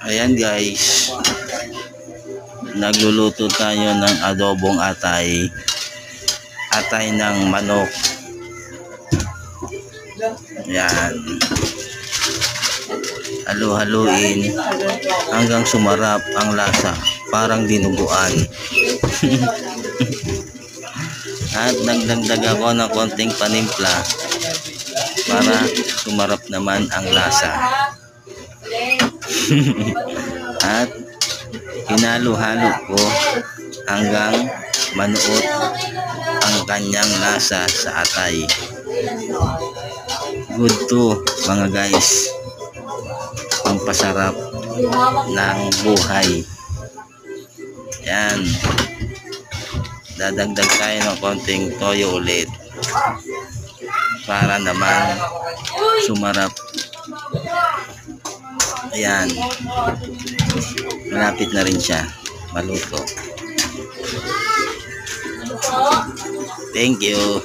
Ayan guys, nagluluto tayo ng adobong atay. Atay ng manok. Ayan. Halu-haluin hanggang sumarap ang lasa. Parang dinuguan. At nagdagdag ako ng konting panimpla para sumarap naman ang lasa. At hinalo-halo ko hanggang manuot ang kanyang lasa sa atay. Good to mga guys, pampasarap ng buhay. Yan, dadagdag tayo ng konting toyo ulit para naman sumarap. Ayan, malapit na rin siya maluto. Thank you.